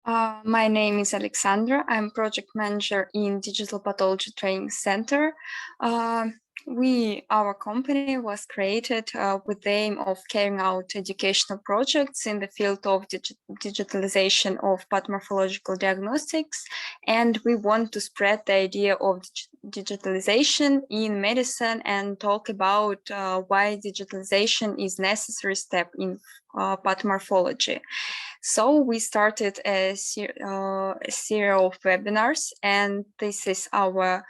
My name is Alexandra. I'm project manager in Digital Pathology Training Center. Our company was created with the aim of carrying out educational projects in the field of digitalization of pathomorphological diagnostics, and we want to spread the idea of digitalization in medicine and talk about why digitalization is a necessary step in pathomorphology. So we started a series of webinars, and this is our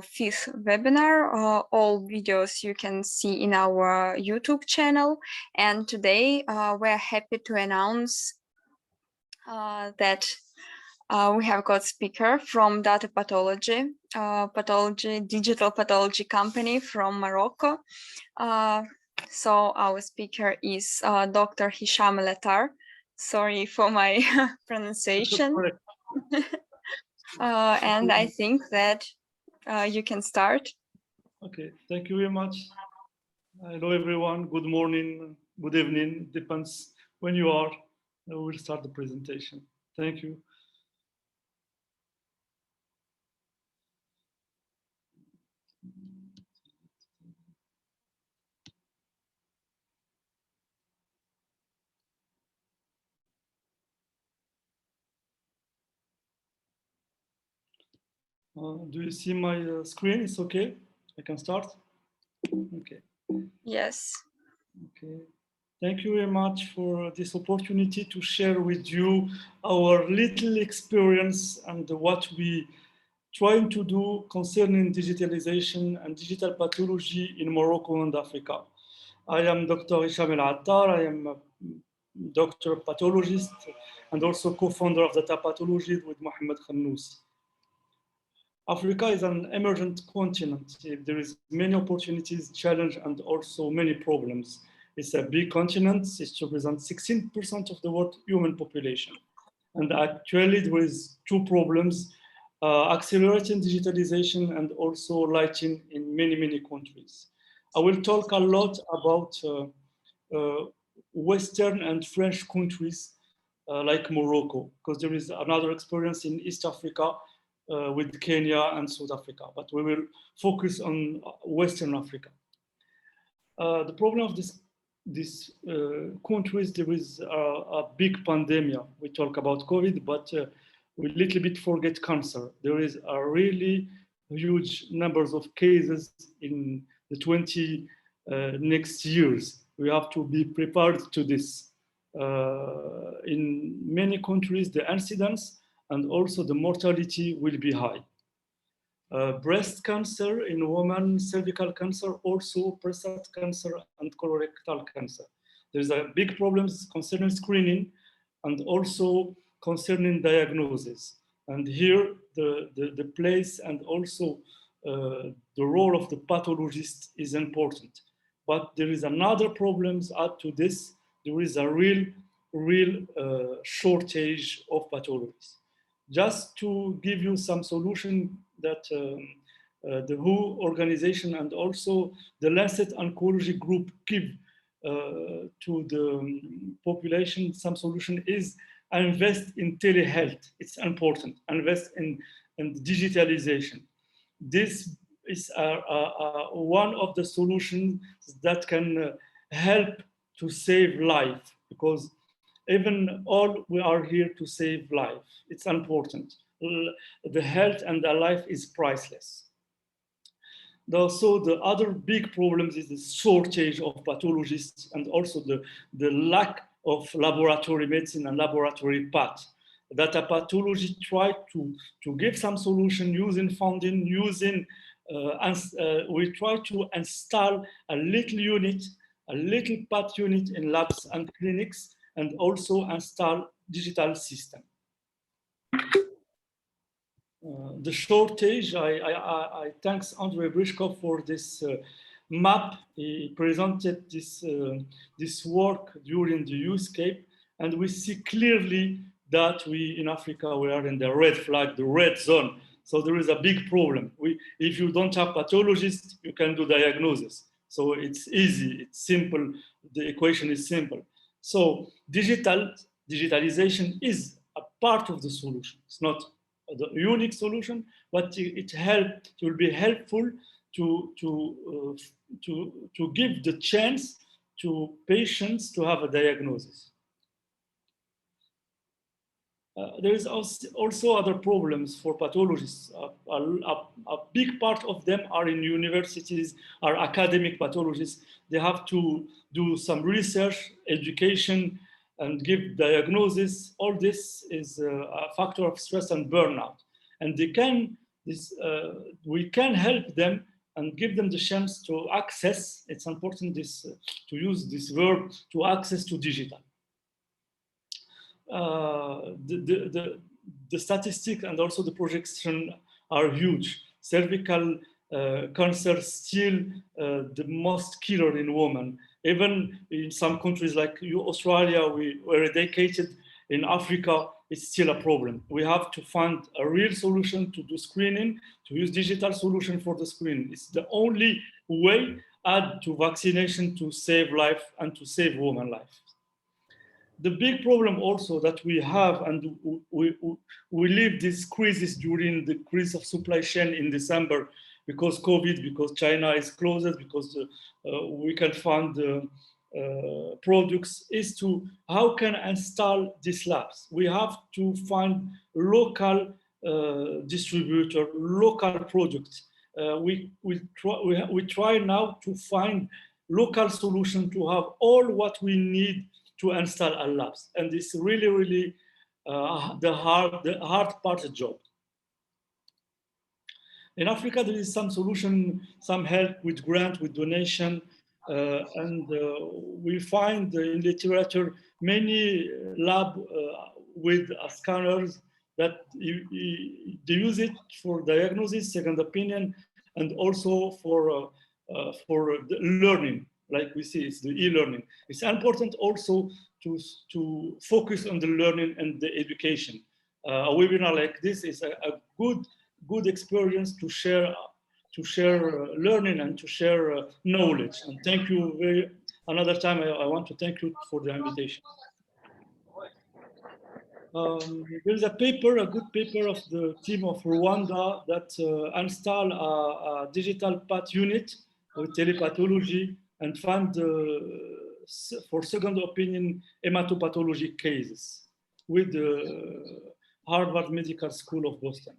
fifth webinar. All videos you can see in our YouTube channel. And today we're happy to announce that we have got speaker from DataPathology, digital pathology company from Morocco. So our speaker is Dr. Hicham El Attar. Sorry for my pronunciation. And I think that you can start. Okay, thank you very much. Hello everyone, good morning, good evening, depends when you are. We'll start the presentation. Thank you. Do you see my screen? It's okay? I can start? Okay. Yes. Okay. Thank you very much for this opportunity to share with you our little experience and what we trying to do concerning digitalization and digital pathology in Morocco and Africa. I am Dr. Hicham El Attar. I am a doctor pathologist and also co-founder of DataPathology with Mohammed Khannous. Africa is an emergent continent. There is many opportunities, challenges, and also many problems. It's a big continent. It represents 16% of the world human population. And actually, there is two problems, accelerating digitalization and also lighting in many, many countries. I will talk a lot about Western and French countries like Morocco, because there is another experience in East Africa with Kenya and South Africa, but we will focus on Western Africa. The problem of these countries, there is a big pandemic. We talk about COVID, but we little bit forget cancer. There is a really huge numbers of cases in the 20 next years. We have to be prepared to this. In many countries, the incidence and also the mortality will be high. Breast cancer in women, cervical cancer, also prostate cancer and colorectal cancer. There's a big problems concerning screening and also concerning diagnosis. And here the place and also the role of the pathologist is important. But there is another problems add to this. There is a real shortage of pathologists. Just to give you some solution that the WHO organization and also the Lancet Oncology Group give to the population, some solution is invest in telehealth. It's important. Invest in digitalization. This is one of the solutions that can help to save life, because even all we are here to save life. It's important. The health and the life is priceless. Also, the other big problems is the shortage of pathologists and also the lack of laboratory medicine and laboratory path. DataPathology tried to give some solution using funding, we try to install a little unit, a little path unit in labs and clinics, and also install digital system. The shortage, I thanks Andrei Brishkov for this map. He presented this work during the YouScape, and we see clearly that we in Africa, we are in the red flag, the red zone. So there is a big problem. If you don't have pathologists, you can do diagnosis. So it's easy, it's simple, the equation is simple. So digitalization is part of the solution. It's not the unique solution, but it will be helpful to give the chance to patients to have a diagnosis. There is also other problems for pathologists. A big part of them are in universities, are academic pathologists. They have to do some research, education, and give diagnosis. All this is a factor of stress and burnout. And we can help them and give them the chance to access. It's important to use this verb, to access to digital. The statistics and also the projection are huge. Cervical cancer still the most killer in women. Even in some countries like Australia, we were eradicated. In Africa, it's still a problem. We have to find a real solution to do screening, to use digital solution for the screening. It's the only way add to vaccination to save life and to save women life. The big problem also that we have, and we lived this crisis during the crisis of supply chain in December because COVID, because China is closed, because we can find products, is to how can install these labs. We have to find local distributor, local products. We try now to find local solution to have all what we need to install our labs. And it's really, really the hard part of the job. In Africa, there is some solution, some help with grant, with donation, and we find in literature many lab with scanners that they use it for diagnosis, second opinion, and also for the learning. Like we see, it's the e-learning. It's important also to focus on the learning and the education. A webinar like this is a good experience to share learning and to share knowledge. And thank you another time. I want to thank you for the invitation. There's a good paper of the team of Rwanda that installed a digital path unit with telepathology and found for second opinion hematopathology cases with the Harvard Medical School of Boston.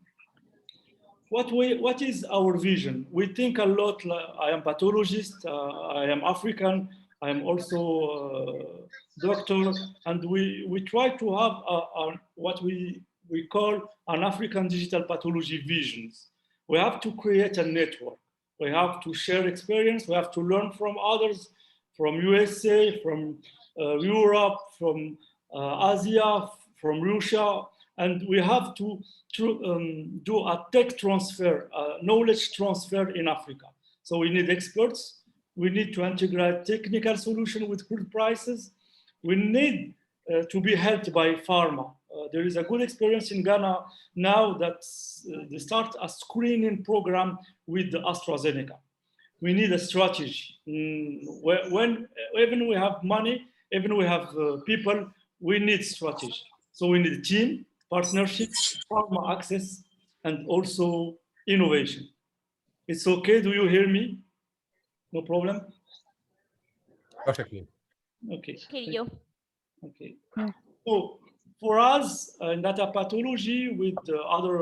What is our vision? We think a lot. I am pathologist. I am African. I am also a doctor, and we try to have what we call an African digital pathology visions. We have to create a network. We have to share experience. We have to learn from others, from USA, from Europe, from Asia, from Russia, and we have to do a tech transfer, knowledge transfer in Africa. So we need experts. We need to integrate technical solutions with good prices. We need to be helped by pharma. There is a good experience in Ghana now that they start a screening program with AstraZeneca. We need a strategy. Even we have money, even we have people, we need strategy. So we need a team, partnership, pharma access, and also innovation. It's okay, do you hear me? No problem? Perfectly. Okay. Hear you. Okay. So for us in DataPathology with other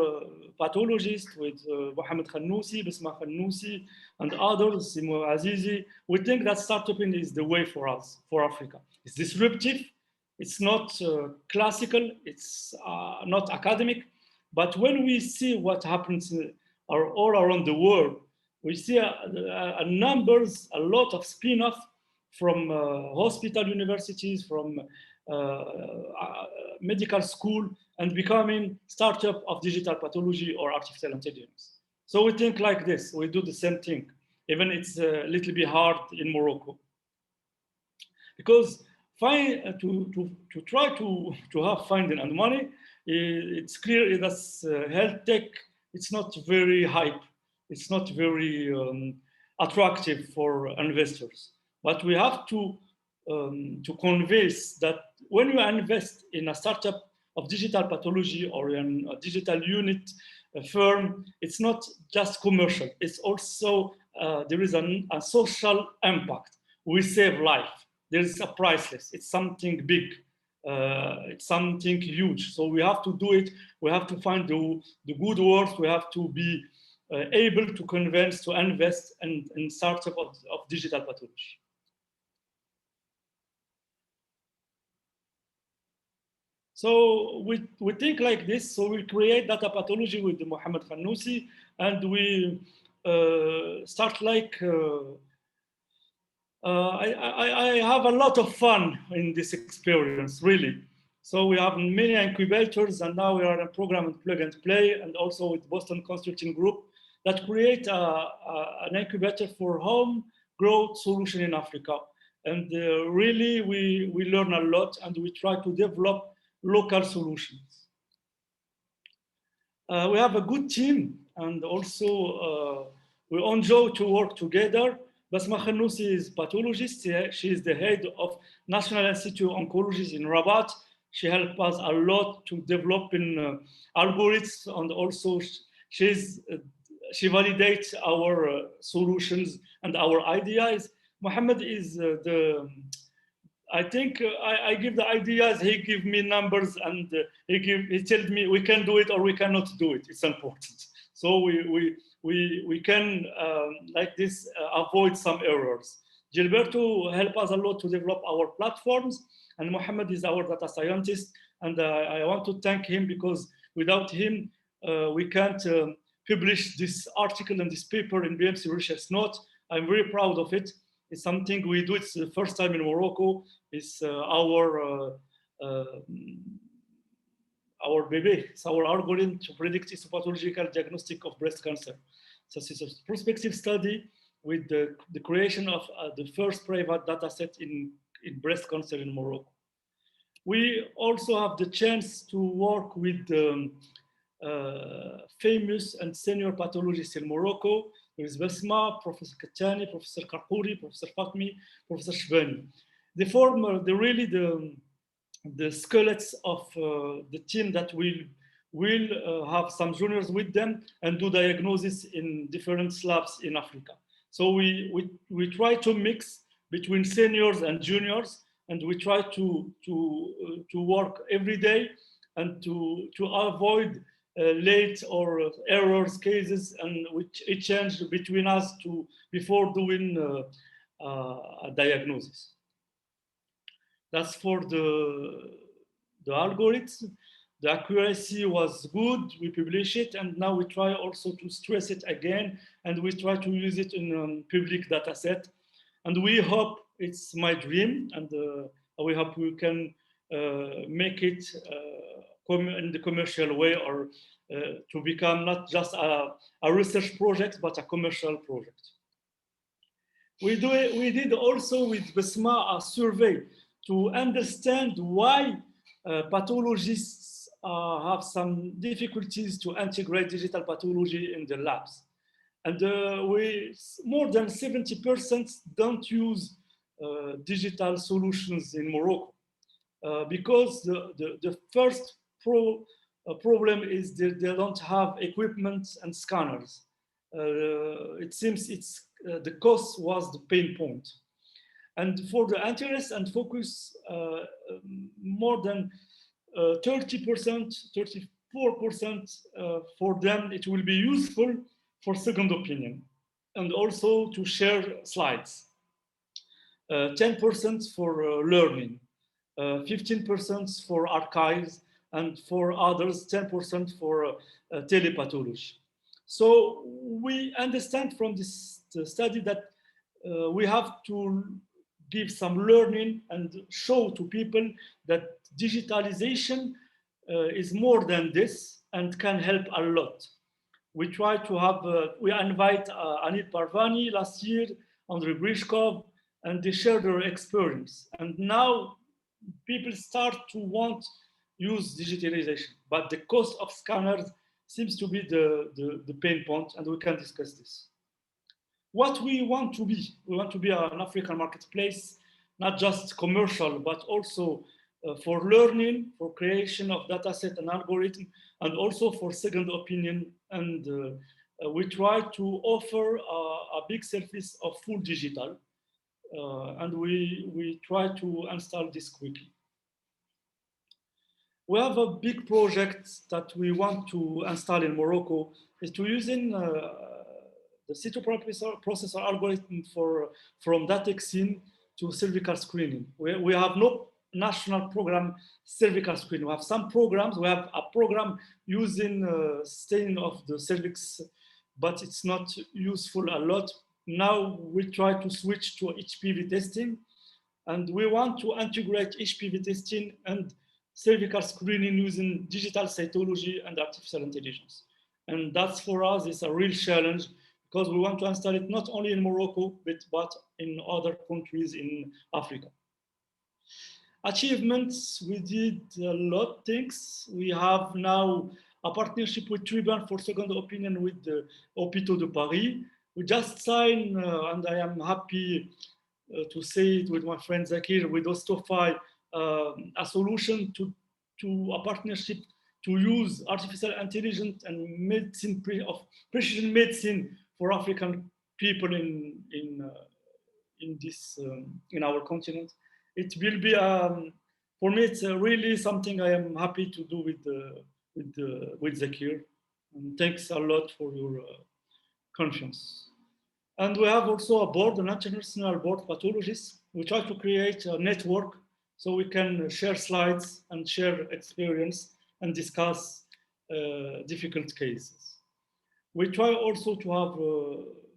pathologists, with Mohamed Khannousi, Bisma Khannousi, and others, Simo Azizi, we think that startup is the way for us, for Africa. It's disruptive, it's not classical, it's not academic, but when we see what happens all around the world, we see a lot of spin-off from hospital universities, from medical school, and becoming startup of digital pathology or artificial intelligence. So we think like this, we do the same thing, even it's a little bit hard in Morocco. Because to try to have funding and money, it's clear that health tech, it's not very hype, it's not very attractive for investors. But we have to convince that when you invest in a startup of digital pathology or in a digital unit firm, it's not just commercial. It's also, there is a social impact. We save life. There is a priceless. It's something big. It's something huge. So we have to do it. We have to find the good words. We have to be able to convince to invest in startup of digital pathology. So we think like this. So we create DataPathology with Mohammed Khanousi, and we start like I have a lot of fun in this experience, really. So we have many incubators, and now we are in a program with Plug and Play, and also with Boston Consulting Group that create an incubator for home growth solution in Africa. And really, we learn a lot, and we try to develop local solutions. We have a good team, and also we enjoy to work together. Basma Khanousi is pathologist. She is the head of National Institute of Oncology in Rabat. She helped us a lot to develop in algorithms, and also she validates our solutions and our ideas. Mohammed is I think I give the ideas, he give me numbers, and he tells me we can do it or we cannot do it. It's important. So we can, like this, avoid some errors. Gilberto helped us a lot to develop our platforms, and Mohammed is our data scientist. And I want to thank him, because without him, we can't publish this article and this paper in BMC Research Note. I'm very proud of it. It's something we do. It's the first time in Morocco. It's our baby. It's our algorithm to predict histopathological diagnostic of breast cancer. So it's a prospective study with the creation of the first private data set in breast cancer in Morocco. We also have the chance to work with famous and senior pathologists in Morocco. There is Basma, Professor Katani, Professor Karkouri, Professor Fatmi, Professor Shbani. They form really the skeletons of the team that will have some juniors with them and do diagnosis in different labs in Africa. So we try to mix between seniors and juniors, and we try to work every day and to avoid late or errors cases, and which it changed between us before doing a diagnosis. That's for the algorithm. The accuracy was good. We publish it, and now we try also to stress it again, and we try to use it in a public data set. And we hope, it's my dream, and we hope we can make it in the commercial way, or to become not just a research project, but a commercial project. We did also with Basma a survey to understand why pathologists have some difficulties to integrate digital pathology in the labs. And more than 70% don't use digital solutions in Morocco, because the first problem is they don't have equipment and scanners. It seems the cost was the pain point. And for the interest and focus, more than 30%, 34% for them, it will be useful for second opinion, and also to share slides. 10% for learning, 15% for archives, and for others, 10% for telepathology. So we understand from this study that we have to give some learning and show to people that digitalization is more than this and can help a lot. We try to have, we invite Anil Parvani last year, Andrei Brishkov, and they share their experience. And now people start to want use digitalization, but the cost of scanners seems to be the pain point, and we can discuss this. What we want to be an African marketplace, not just commercial, but also for learning, for creation of data set and algorithm, and also for second opinion. And we try to offer a big service of full digital. And we try to install this quickly. We have a big project that we want to install in Morocco, is to using the cytoprocessor algorithm from Datexin to cervical screening. We have no national program cervical screening. We have some programs. We have a program using staining of the cervix, but it's not useful a lot. Now we try to switch to HPV testing, and we want to integrate HPV testing and cervical screening using digital cytology and artificial intelligence. And that's for us is a real challenge, because we want to install it not only in Morocco, but in other countries in Africa. Achievements, we did a lot of things. We have now a partnership with Triban for second opinion with the Hôpitaux de Paris. We just signed, and I am happy to say it with my friend Zakir, with Ostofy, a solution to a partnership to use artificial intelligence and medicine of precision medicine for African people in our continent. It will be for me. It's really something I am happy to do with Zakir. And thanks a lot for your confiance. And we have also a board, an international board of pathologists. We try to create a network so we can share slides and share experience and discuss difficult cases. We try also to have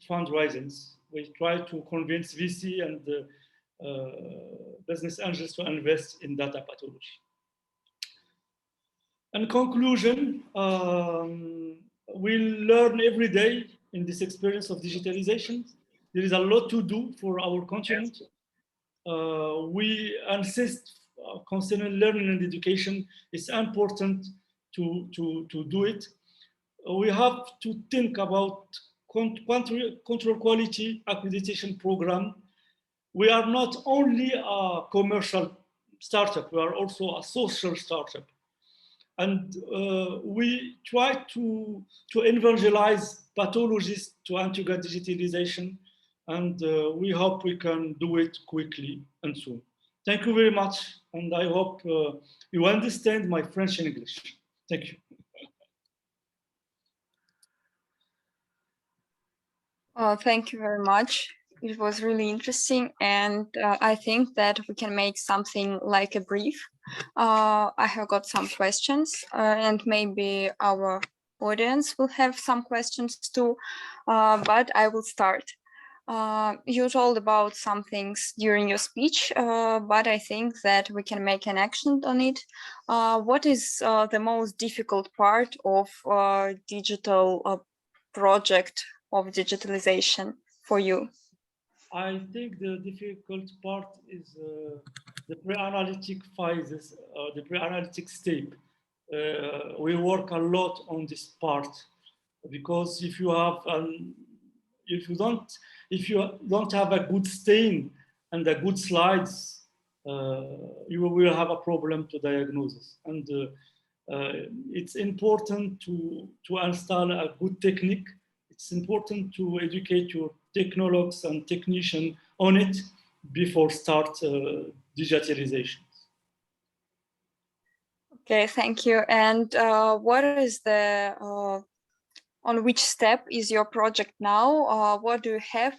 fundraisings. We try to convince VC and business angels to invest in data pathology. In conclusion, we learn every day in this experience of digitalization. There is a lot to do for our continent. We insist concerning learning and education. It's important to do it. We have to think about control quality accreditation program. We are not only a commercial startup, we are also a social startup. And we try to evangelize pathologists to integrate digitalization, and we hope we can do it quickly and soon. Thank you very much, and I hope you understand my French and English. Thank you. Thank you very much. It was really interesting, and I think that we can make something like a brief. I have got some questions, and maybe our audience will have some questions too, but I will start. You told about some things during your speech, but I think that we can make an action on it. What is the most difficult part of digital project of digitalization for you? I think the difficult part is the pre-analytic phases, the pre-analytic step. We work a lot on this part, because if you don't have a good stain and a good slides, you will have a problem to diagnosis. And it's important to install a good technique. It's important to educate your technologists and technicians on it before start digitalization. Okay, thank you. And what is the on which step is your project now? What do you have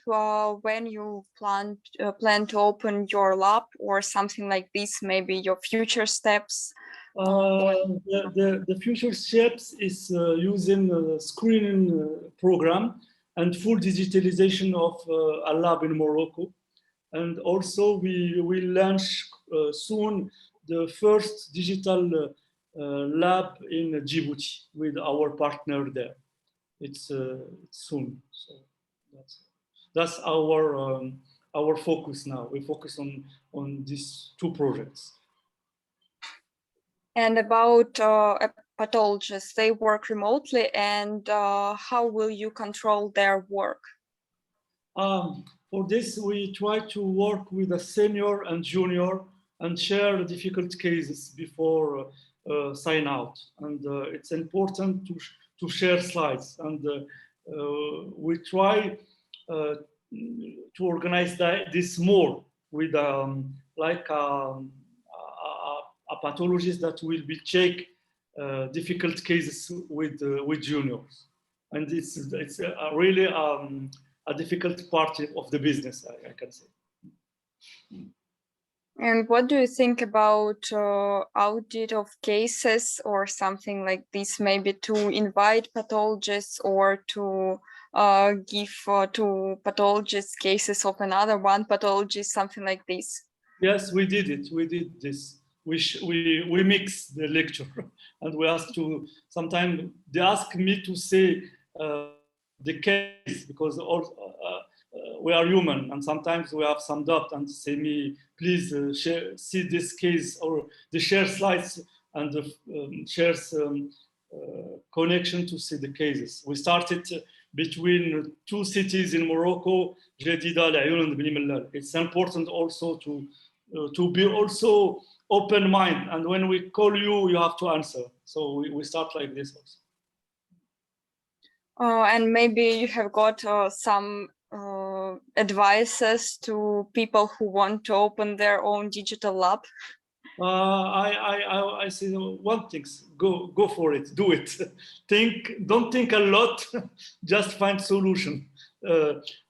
when you plan to open your lab or something like this? Maybe your future steps. The future steps is using a screening program and full digitalization of a lab in Morocco. And also we will launch soon the first digital lab in Djibouti with our partner there. It's soon. So that's our focus now. We focus on these two projects. And about pathologists, they work remotely, and how will you control their work? For this, we try to work with a senior and junior, and share difficult cases before sign out. And it's important to share slides. And we try to organize this more with like a pathologist that will be check difficult cases with juniors. And it's really a difficult part of the business, I can say. And what do you think about audit of cases or something like this, maybe to invite pathologists or to give to pathologists cases of another one pathologist, something like this? Yes, we did it. We did this. We mix the lecture and we ask to, sometimes they ask me to say the case because we are human and sometimes we have some doubt and say me, please see this case or the share slides and share some connection to see the cases. We started between two cities in Morocco, Jadida, La'youn and Bni Mellal. It's important also to be also open mind. And when we call you, you have to answer. So we start like this also. And maybe you have got some advices to people who want to open their own digital lab. I say one thing: go for it, do it. Don't think a lot, just find solution.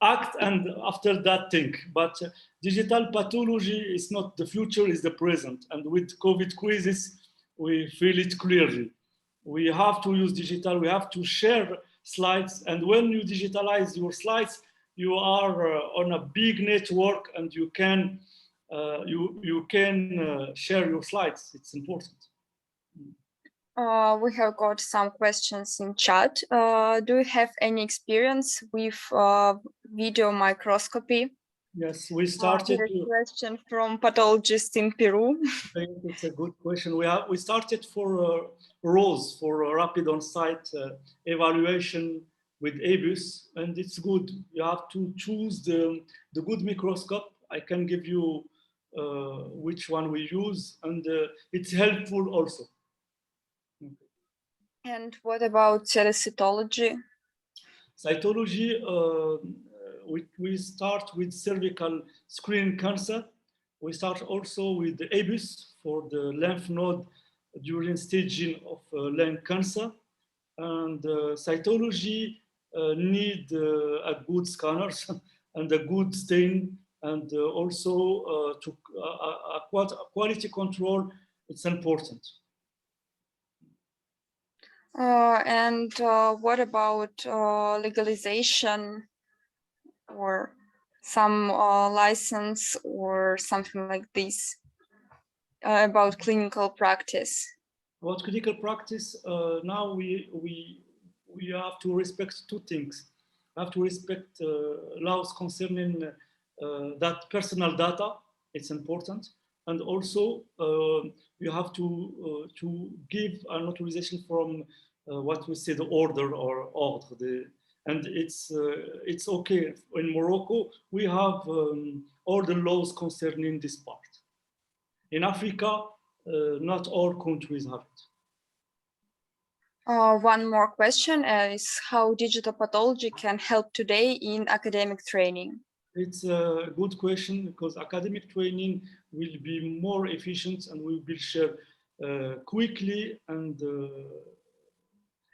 Act and after that think. But digital pathology is not the future; is the present. And with COVID crisis, we feel it clearly. We have to use digital. We have to share slides. And when you digitalize your slides, you are on a big network, and you can. You can share your slides. It's important. We have got some questions in chat. Do you have any experience with video microscopy? Yes, we started. A question from pathologist in Peru. It's a good question. We started for ROSE, for rapid on-site evaluation with ABUS, and it's good. You have to choose the good microscope. I can give you which one we use, and it's helpful also. And what about cytology? Cytology, we start with cervical screening cancer. We start also with the ABUS for the lymph node during staging of lung cancer. And cytology need a good scanners and a good stain, and also to quality control. It's important. And what about legalization or some license or something like this about clinical practice? About clinical practice, now we have to respect two things. We have to respect laws concerning that personal data. It's important, and also you have to give an authorization from what we say the order or ordre. And it's okay. In Morocco, we have all the laws concerning this part. In Africa, not all countries have it. One more question is how digital pathology can help today in academic training? It's a good question because academic training will be more efficient and will be shared quickly and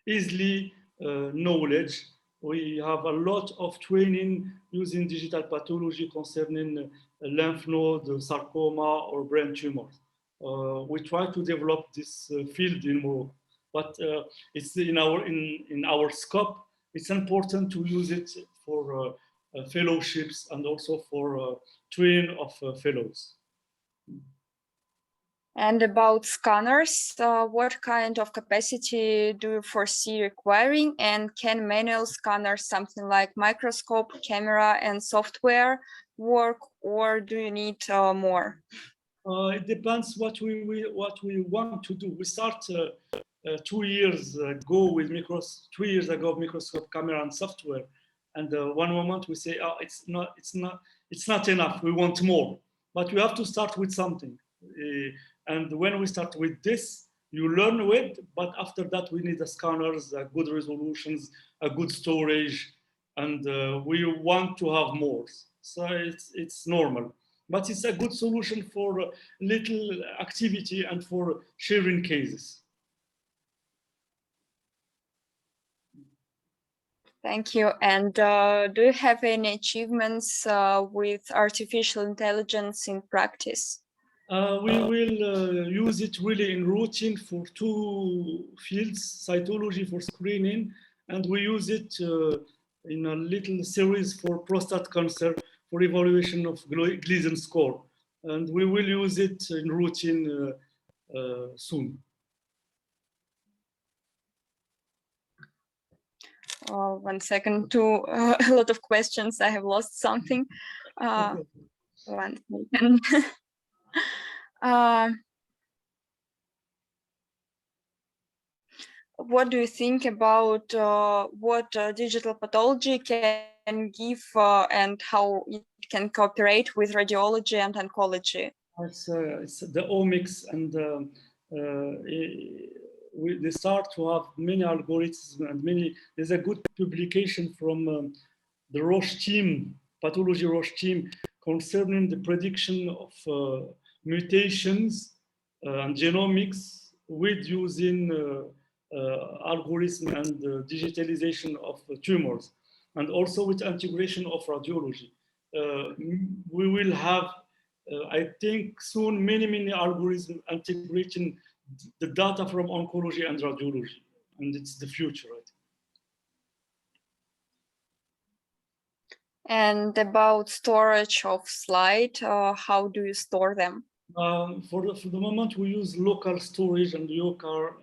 easily knowledge. We have a lot of training using digital pathology concerning lymph node, sarcoma, or brain tumors. We try to develop this field in Morocco, but it's in our scope. It's important to use it for fellowships and also for training of fellows. And about scanners, what kind of capacity do you foresee requiring? And can manual scanners, something like microscope, camera, and software work, or do you need more? It depends what we want to do. We start 2 years ago with 3 years ago microscope, camera, and software, and one moment we say, oh, it's not enough. We want more, but we have to start with something. And when we start with this, you learn with, but after that we need the scanners, good resolutions, a good storage, and we want to have more. So it's normal, but it's a good solution for little activity and for sharing cases. Thank you. And do you have any achievements with artificial intelligence in practice? We will use it really in routine for two fields, cytology for screening, and we use it in a little series for prostate cancer for evaluation of Gleason score. And we will use it in routine soon. 1 second, a lot of questions. I have lost something. 1 second. What do you think about what digital pathology can give and how it can cooperate with radiology and oncology? It's the omics, and they start to have many algorithms and many. There's a good publication from the Roche team, pathology Roche team, concerning the prediction of mutations and genomics with using algorithm and digitalization of tumors, and also with integration of radiology. We will have, I think soon, many algorithms integrating the data from oncology and radiology, and it's the future, I think. And about storage of slide, how do you store them? For the moment, we use local storage and local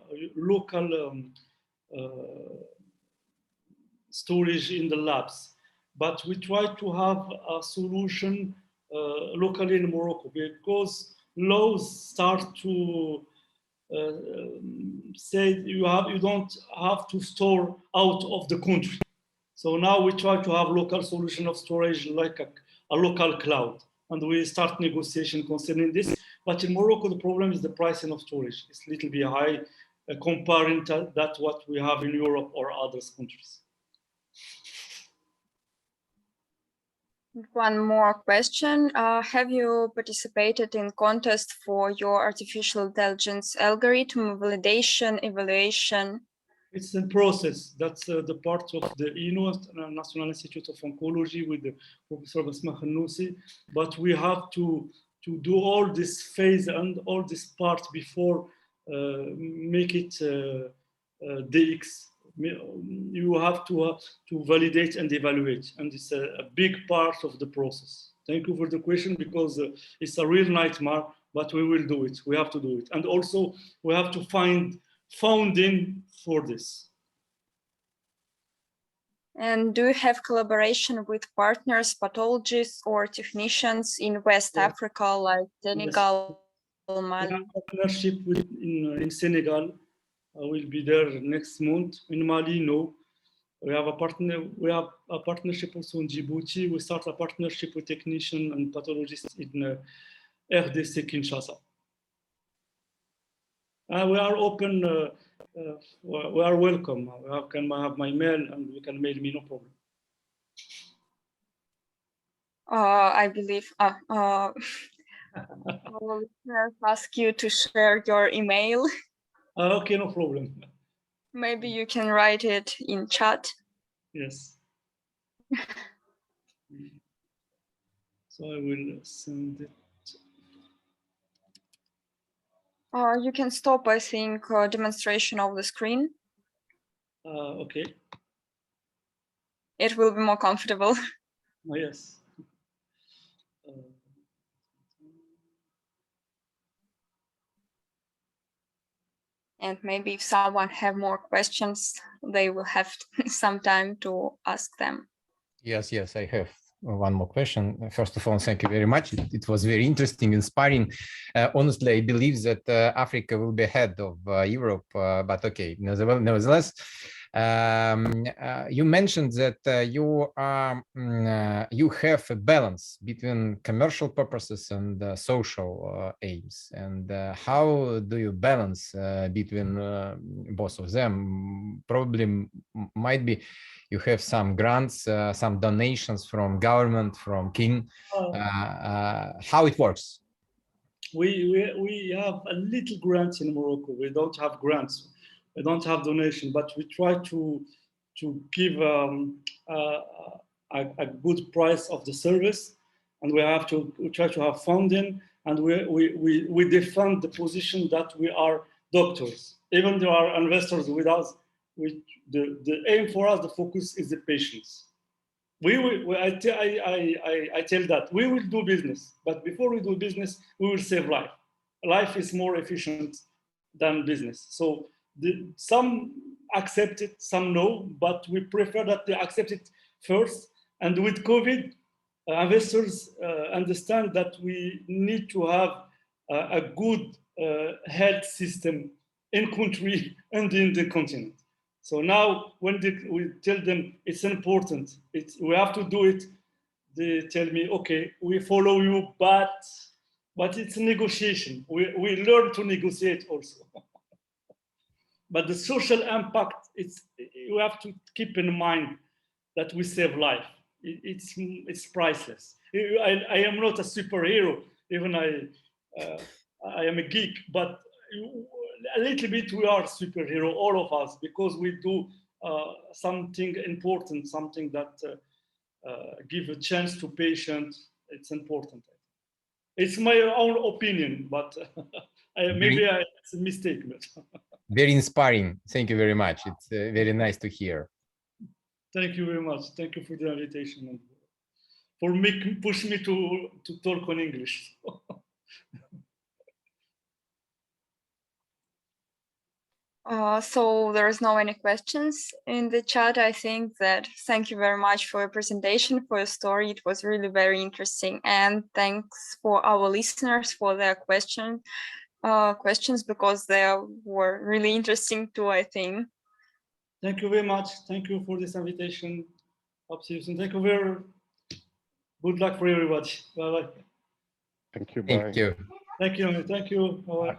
storage in the labs, but we try to have a solution locally in Morocco, because laws start to say you don't have to store out of the country. So now we try to have local solution of storage, like a local cloud, and we start negotiation concerning this. But in Morocco, the problem is the pricing of storage. It's a little bit high comparing to that what we have in Europe or other countries. One more question. Have you participated in contest for your artificial intelligence algorithm validation, evaluation? It's in process. That's the part of the INO, National Institute of Oncology, with the Professor Basma Khannousi. But we have to do all this phase and all this part before make it DX. You have to validate and evaluate, and it's a big part of the process. Thank you for the question, because it's a real nightmare, but we will do it. We have to do it. And also we have to find funding for this. And do you have collaboration with partners, pathologists or technicians in West Africa, like Senegal, Mali? We have a partnership in Senegal. I will be there next month. In Mali, no. We have a partnership also in Djibouti. We start a partnership with technicians and pathologists in RDC Kinshasa. We are open. We are welcome. You can have my mail, and you can mail me, no problem. I believe I will ask you to share your email. Okay, no problem. Maybe you can write it in chat. Yes. So I will send it. You can stop, I think, demonstration of the screen. Okay. It will be more comfortable. Oh, yes. And maybe if someone have more questions, they will have some time to ask them. Yes, I have one more question. First of all, thank you very much. It was very interesting, inspiring. Honestly, I believe that Africa will be ahead of Europe, but okay, nevertheless, You mentioned that you have a balance between commercial purposes and social aims. And how do you balance between both of them? Probably might be you have some grants, some donations from government, from King. How it works? We have a little grants in Morocco. We don't have grants. We don't have donation, but we try to give a good price of the service, and we try to have funding, and we defend the position that we are doctors. Even there are investors with us, the aim for us, the focus is the patients. I tell that we will do business, but before we do business, we will save life. Life is more efficient than business. So some accept it, some no, but we prefer that they accept it first. And with COVID, investors understand that we need to have a good health system in country and in the continent. So now when we tell them it's important, we have to do it, they tell me, okay, we follow you, but it's a negotiation. We learn to negotiate also. But the social impact, you have to keep in mind that we save life. It's priceless. I am not a superhero, even I am a geek, but a little bit we are superhero, all of us, because we do something important, something that give a chance to patients. It's important. It's my own opinion, but maybe it's a mistake. Very inspiring. Thank you very much. It's very nice to hear. Thank you very much. Thank you for the invitation and for push me to talk on English. So there's no any questions in the chat. I think that thank you very much for your presentation, for your story. It was really very interesting, and thanks for our listeners for their questions because they were really interesting too, I think. Thank you very much. Thank you for this invitation. Thank you very good luck for everybody. Bye bye. Thank you. Bye. Thank you. Thank you. Thank you. Bye bye.